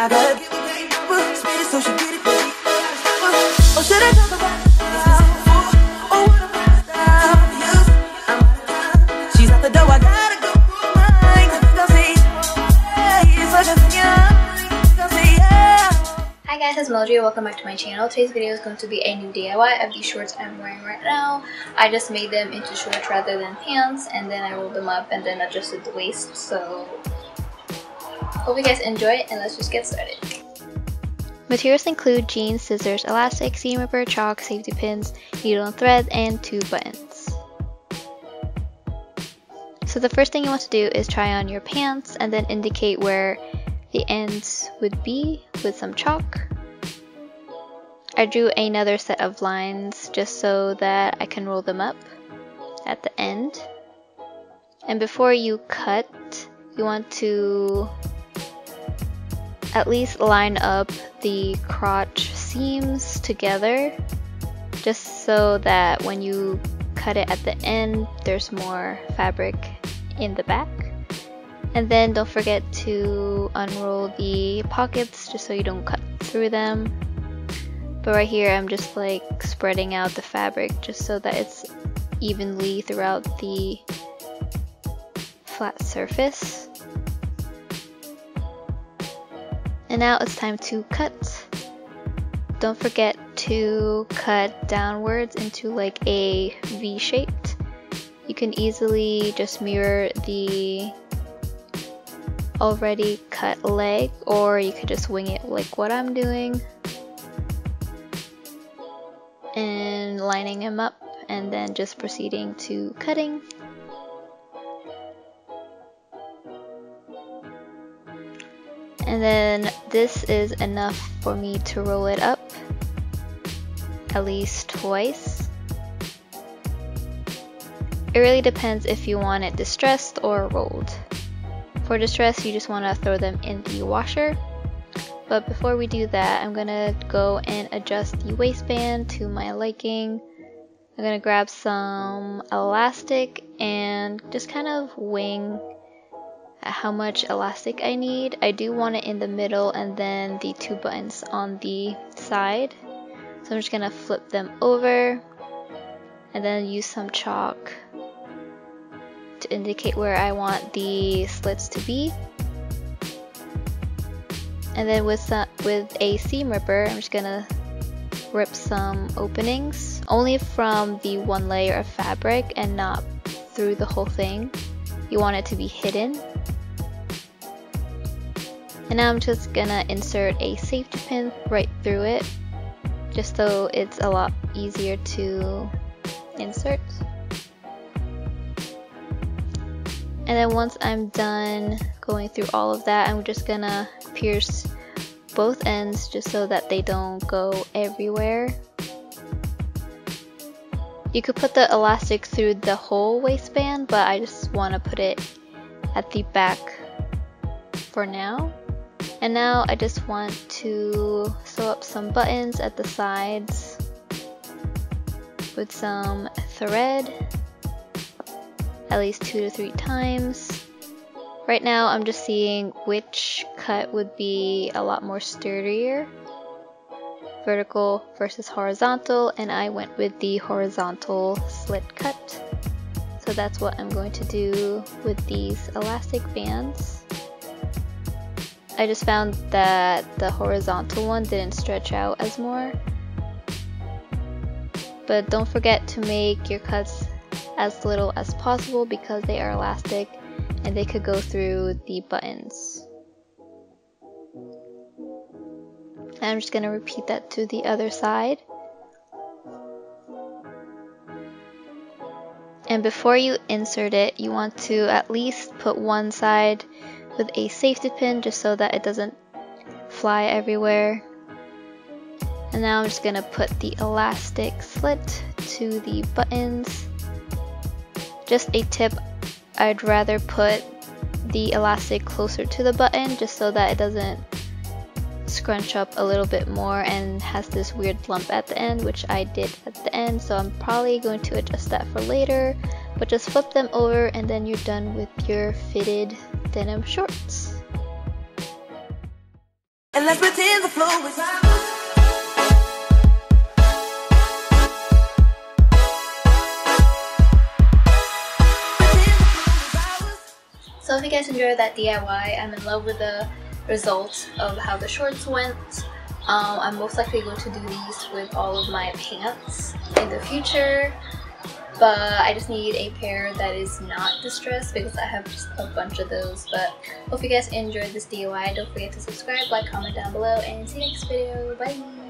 I gotta give a great number, spit it so she get it. Oh, should I talk about it now? Oh, what about style? I'm out of time. She's out the door, I gotta go through mine. Go say, hey, it's such a thing, go say, yeah. Hi guys, it's Melody. Welcome back to my channel. Today's video is going to be a new DIY of these shorts I'm wearing right now. I just made them into shorts rather than pants, and then I rolled them up and then adjusted the waist. So hope you guys enjoy it, and let's just get started. Materials include jeans, scissors, elastic, seam ripper, chalk, safety pins, needle and thread, and 2 buttons. So the first thing you want to do is try on your pants and then indicate where the ends would be with some chalk. I drew another set of lines just so that I can roll them up at the end. And before you cut, you want to at least line up the crotch seams together, just so that when you cut it at the end, there's more fabric in the back. And then don't forget to unroll the pockets just so you don't cut through them. But right here I'm just like spreading out the fabric just so that it's evenly throughout the flat surface. And now it's time to cut. Don't forget to cut downwards into like a V shape. You can easily just mirror the already cut leg, or you could just wing it like what I'm doing. And lining them up and then just proceeding to cutting. And then this is enough for me to roll it up at least twice. It really depends if you want it distressed or rolled. For distress, you just want to throw them in the washer. But before we do that, I'm gonna go and adjust the waistband to my liking. I'm gonna grab some elastic and just kind of wing at how much elastic I need. I do want it in the middle and then the 2 buttons on the side. So I'm just gonna flip them over and then use some chalk to indicate where I want the slits to be. And then with a seam ripper, I'm just gonna rip some openings, only from the one layer of fabric and not through the whole thing. You want it to be hidden. And now I'm just gonna insert a safety pin right through it, just so it's a lot easier to insert. And then once I'm done going through all of that, I'm just gonna pierce both ends just so that they don't go everywhere. You could put the elastic through the whole waistband, but I just want to put it at the back for now. And now I just want to sew up some buttons at the sides with some thread, at least 2 to 3 times. Right now I'm just seeing which cut would be a lot more sturdier, vertical versus horizontal, and I went with the horizontal slit cut. So that's what I'm going to do with these elastic bands. I just found that the horizontal one didn't stretch out as more. But don't forget to make your cuts as little as possible because they are elastic and they could go through the buttons. And I'm just going to repeat that to the other side. And before you insert it, you want to at least put one side with a safety pin just so that it doesn't fly everywhere. And now I'm just going to put the elastic slit to the buttons. Just a tip, I'd rather put the elastic closer to the button just so that it doesn't scrunch up a little bit more and has this weird lump at the end, which I did at the end. So I'm probably going to adjust that for later, but just flip them over and then you're done with your fitted denim shorts. and let's pretend the flow is So if you guys enjoyed that DIY, I'm in love with the results of how the shorts went. I'm most likely going to do these with all of my pants in the future, but I just need a pair that is not distressed because I have just a bunch of those. But hope you guys enjoyed this DIY. Don't forget to subscribe, like, comment down below, and see you next video. Bye!